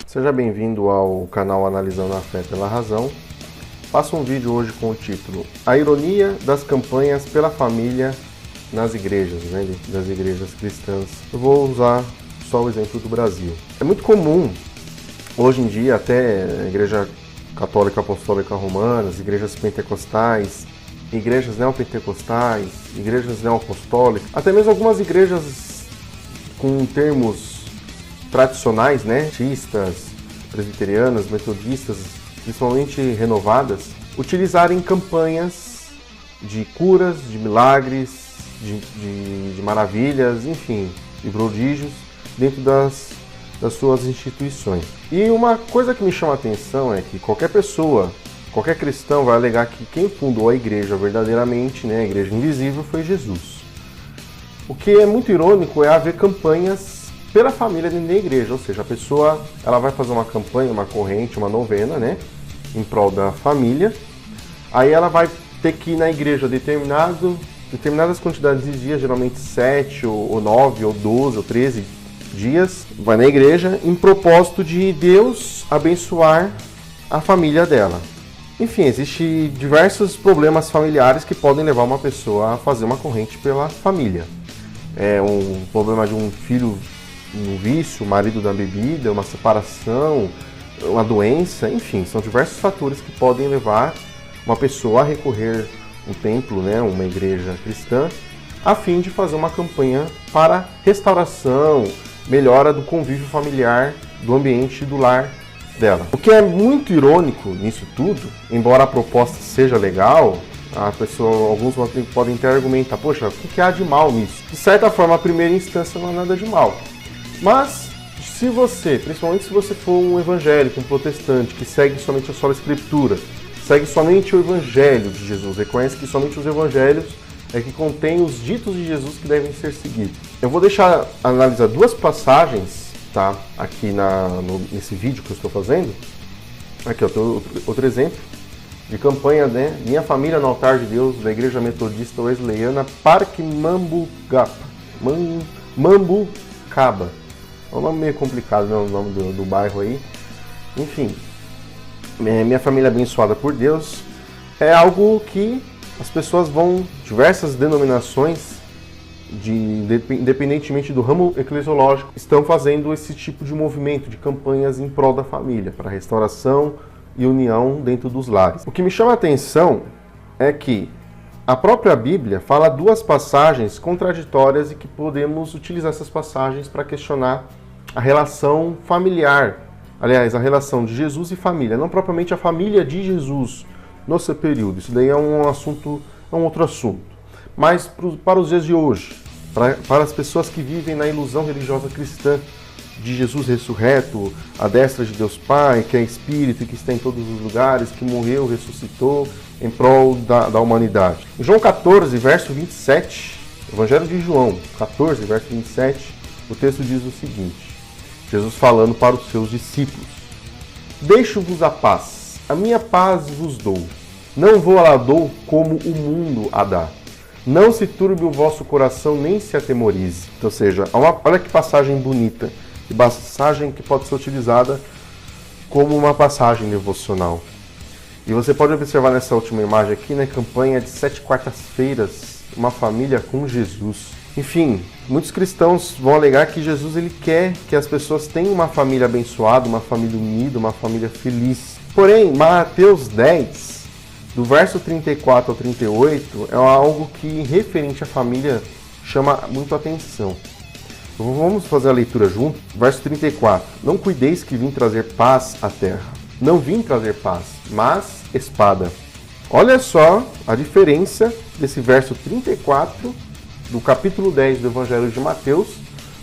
Seja bem-vindo ao canal Analisando a Fé pela Razão. Faço um vídeo hoje com o título A Ironia das Campanhas pela Família nas Igrejas, das igrejas cristãs. Eu vou usar só o exemplo do Brasil. É muito comum, hoje em dia, até a Igreja Católica Apostólica Romana, as igrejas pentecostais, igrejas neopentecostais, igrejas neoapostólicas, até mesmo algumas igrejas com termos tradicionais, batistas, presbiterianas, metodistas, principalmente renovadas, utilizarem campanhas de curas, de milagres, de maravilhas, enfim, de prodígios dentro das suas instituições. E uma coisa que me chama a atenção é que qualquer pessoa, qualquer cristão vai alegar que quem fundou a igreja verdadeiramente, a igreja invisível, foi Jesus. O que é muito irônico é haver campanhas pela família dentro da igreja, ou seja, a pessoa ela vai fazer uma campanha, uma corrente, uma novena, em prol da família. Aí ela vai ter que ir na igreja determinadas quantidades de dias, geralmente 7 ou 9 ou 12 ou 13 dias, vai na igreja em propósito de Deus abençoar a família dela. Enfim, existem diversos problemas familiares que podem levar uma pessoa a fazer uma corrente pela família. É um problema de um filho, um vício, o marido da bebida, uma separação, uma doença, enfim, são diversos fatores que podem levar uma pessoa a recorrer um templo, uma igreja cristã, a fim de fazer uma campanha para restauração, melhora do convívio familiar, do ambiente do lar dela. O que é muito irônico nisso tudo, embora a proposta seja legal, alguns podem até argumentar, poxa, o que há de mal nisso? De certa forma, a primeira instância não há nada de mal. Mas, se você, principalmente se você for um evangélico, um protestante, que segue somente a sola escritura, segue somente o evangelho de Jesus, reconhece que somente os evangelhos é que contém os ditos de Jesus que devem ser seguidos. Eu vou analisar duas passagens, aqui nesse vídeo que eu estou fazendo. Aqui, outro exemplo de campanha, Minha Família no Altar de Deus, da Igreja Metodista Wesleyana, Parque Mambucaba. É um nome meio complicado, o nome do bairro aí. Enfim, Minha Família Abençoada por Deus é algo que as pessoas diversas denominações, independentemente do ramo eclesiológico, estão fazendo esse tipo de movimento, de campanhas em prol da família, para restauração e união dentro dos lares. O que me chama a atenção é que a própria Bíblia fala duas passagens contraditórias e que podemos utilizar essas passagens para questionar a relação familiar, aliás, a relação de Jesus e família, não propriamente a família de Jesus no seu período. Isso daí é um outro assunto. Mas para os dias de hoje, para as pessoas que vivem na ilusão religiosa cristã de Jesus ressurreto, à destra de Deus Pai, que é Espírito e que está em todos os lugares, que morreu, ressuscitou em prol da humanidade. Em João 14, verso 27, Evangelho de João 14, verso 27, o texto diz o seguinte, Jesus falando para os seus discípulos: Deixo-vos a paz, a minha paz vos dou. Não vou lá dou como o mundo a dá. Não se turbe o vosso coração, nem se atemorize. Ou seja, olha que passagem bonita, que passagem que pode ser utilizada como uma passagem devocional. E você pode observar nessa última imagem aqui, campanha de 7 quartas-feiras, uma família com Jesus. Enfim, muitos cristãos vão alegar que Jesus ele quer que as pessoas tenham uma família abençoada, uma família unida, uma família feliz. Porém, Mateus 10, do verso 34 ao 38, é algo que, referente à família, chama muito a atenção. Vamos fazer a leitura junto? Verso 34. Não cuideis que vim trazer paz à terra. Não vim trazer paz, mas espada. Olha só a diferença desse verso 34 do capítulo 10 do Evangelho de Mateus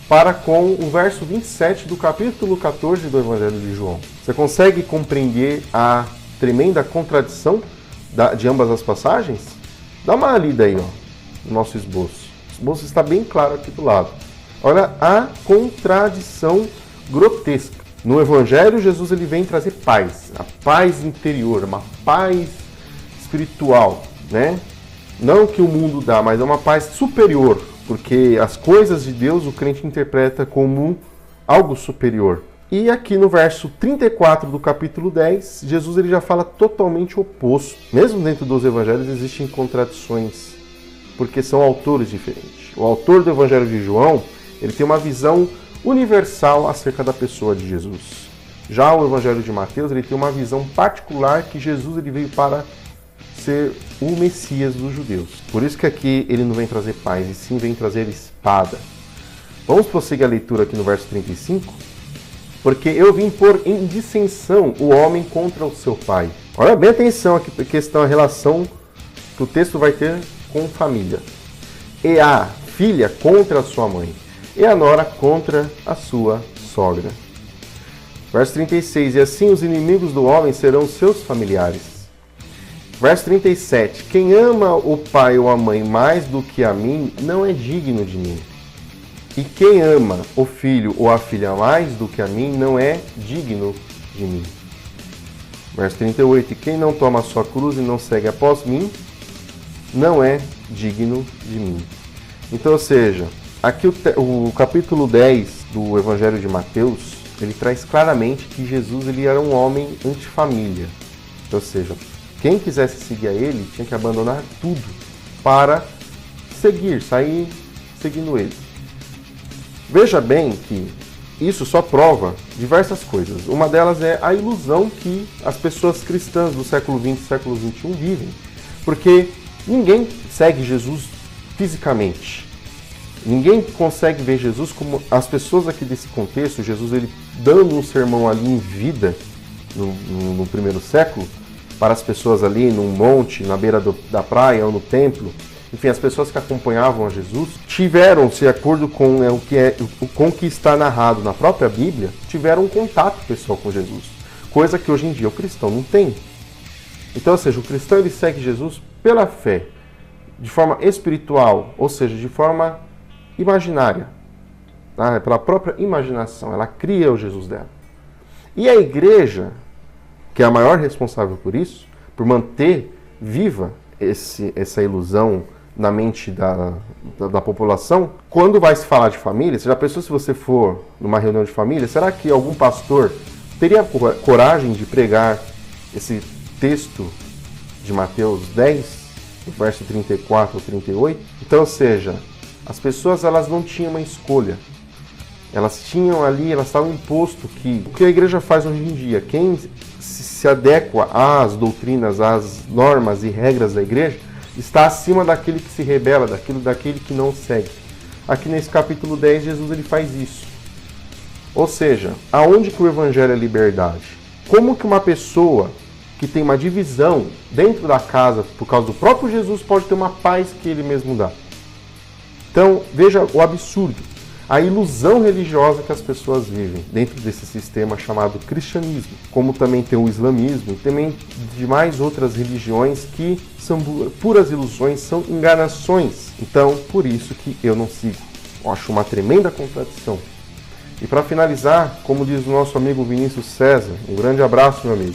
para com o verso 27 do capítulo 14 do Evangelho de João. Você consegue compreender a tremenda contradição de ambas as passagens? Dá uma lida aí, no nosso esboço. O esboço está bem claro aqui do lado. Olha a contradição grotesca. No Evangelho, Jesus ele vem trazer paz, a paz interior, uma paz espiritual, né? Não que o mundo dá, mas é uma paz superior, porque as coisas de Deus o crente interpreta como algo superior. E aqui no verso 34 do capítulo 10, Jesus ele já fala totalmente o oposto. Mesmo dentro dos evangelhos existem contradições, porque são autores diferentes. O autor do evangelho de João, ele tem uma visão universal acerca da pessoa de Jesus. Já o evangelho de Mateus, ele tem uma visão particular que Jesus ele veio para ser o Messias dos judeus. Por isso que aqui ele não vem trazer paz, e sim vem trazer espada. Vamos prosseguir a leitura aqui no verso 35. Porque eu vim pôr em dissensão o homem contra o seu pai. Olha bem atenção aqui, a questão, a relação que o texto vai ter com família. E a filha contra a sua mãe, e a nora contra a sua sogra. Verso 36, e assim os inimigos do homem serão seus familiares. Verso 37, quem ama o pai ou a mãe mais do que a mim, não é digno de mim. E quem ama o filho ou a filha mais do que a mim, não é digno de mim. Verso 38, e quem não toma a sua cruz e não segue após mim, não é digno de mim. Então, ou seja, aqui o capítulo 10 do Evangelho de Mateus, ele traz claramente que Jesus ele era um homem antifamília. Ou seja, quem quisesse seguir a ele tinha que abandonar tudo para sair seguindo ele. Veja bem que isso só prova diversas coisas. Uma delas é a ilusão que as pessoas cristãs do século XX e século XXI vivem. Porque ninguém segue Jesus fisicamente. Ninguém consegue ver Jesus como as pessoas aqui desse contexto, Jesus ele dando um sermão ali em vida, no primeiro século, para as pessoas ali num monte, na beira da praia ou no templo. Enfim, as pessoas que acompanhavam a Jesus tiveram, de acordo com o que está narrado na própria Bíblia, tiveram um contato pessoal com Jesus. Coisa que hoje em dia o cristão não tem. Então, ou seja, o cristão ele segue Jesus pela fé, de forma espiritual, ou seja, de forma imaginária. Tá? Pela própria imaginação, ela cria o Jesus dela. E a igreja, que é a maior responsável por isso, por manter viva essa ilusão na mente da população, quando vai se falar de família, você já pensou se você for numa reunião de família, será que algum pastor teria coragem de pregar esse texto de Mateus 10, verso 34 ou 38? Então, ou seja, as pessoas elas não tinham uma escolha. Elas tinham ali, elas estavam imposto que o que a igreja faz hoje em dia, quem se adequa às doutrinas, às normas e regras da igreja, está acima daquele que se rebela, daquele que não segue. Aqui nesse capítulo 10, Jesus ele faz isso. Ou seja, aonde que o evangelho é liberdade? Como que uma pessoa que tem uma divisão dentro da casa, por causa do próprio Jesus, pode ter uma paz que ele mesmo dá? Então, veja o absurdo, a ilusão religiosa que as pessoas vivem dentro desse sistema chamado cristianismo, como também tem o islamismo e também demais outras religiões que são puras ilusões, são enganações. Então, por isso que eu não sigo. Eu acho uma tremenda contradição. E para finalizar, como diz o nosso amigo Vinícius César, um grande abraço, meu amigo,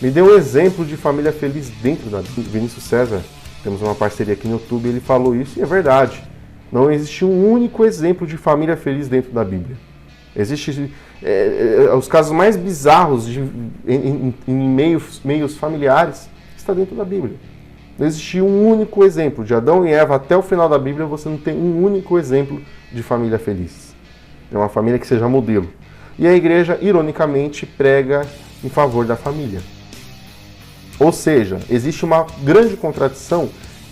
me deu um exemplo de família feliz dentro da Bíblia. Vinícius César, temos uma parceria aqui no YouTube, ele falou isso e é verdade. Não existe um único exemplo de família feliz dentro da Bíblia. Existem os casos mais bizarros em meios familiares está dentro da Bíblia. Não existe um único exemplo de Adão e Eva até o final da Bíblia. Você não tem um único exemplo de família feliz. É uma família que seja modelo. E a igreja, ironicamente, prega em favor da família. Ou seja, existe uma grande contradição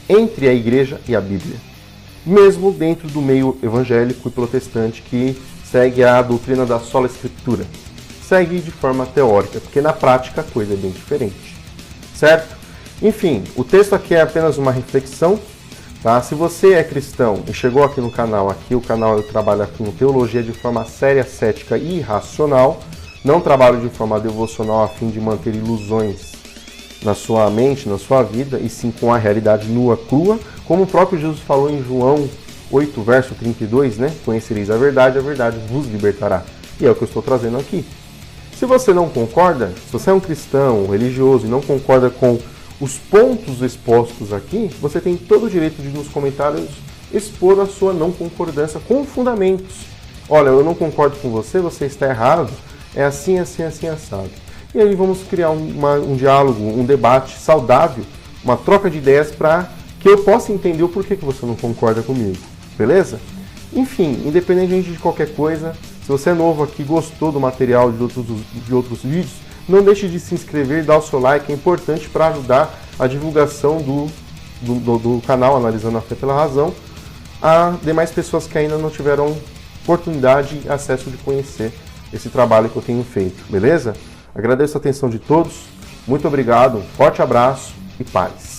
entre a igreja e a Bíblia. Mesmo dentro do meio evangélico e protestante que segue a doutrina da sola escritura. Segue de forma teórica, porque na prática a coisa é bem diferente. Certo? Enfim, o texto aqui é apenas uma reflexão. Tá? Se você é cristão e chegou aqui no canal, o canal trabalha com teologia de forma séria, cética e racional. Não trabalho de forma devocional a fim de manter ilusões na sua mente, na sua vida, e sim com a realidade nua, crua, como o próprio Jesus falou em João 8, verso 32, né? Conhecereis a verdade vos libertará. E é o que eu estou trazendo aqui. Se você não concorda, se você é um cristão religioso e não concorda com os pontos expostos aqui, você tem todo o direito de nos comentários expor a sua não concordância com fundamentos. Olha, eu não concordo com você, você está errado, é assim, assim, assim, assado. E aí vamos criar um diálogo, um debate saudável, uma troca de ideias para que eu possa entender o porquê que você não concorda comigo, beleza? Enfim, independente de qualquer coisa, se você é novo aqui, gostou do material de outros vídeos, não deixe de se inscrever e dar o seu like, é importante para ajudar a divulgação do canal Analisando a Fé pela Razão a demais pessoas que ainda não tiveram oportunidade e acesso de conhecer esse trabalho que eu tenho feito, beleza? Agradeço a atenção de todos, muito obrigado, forte abraço e paz.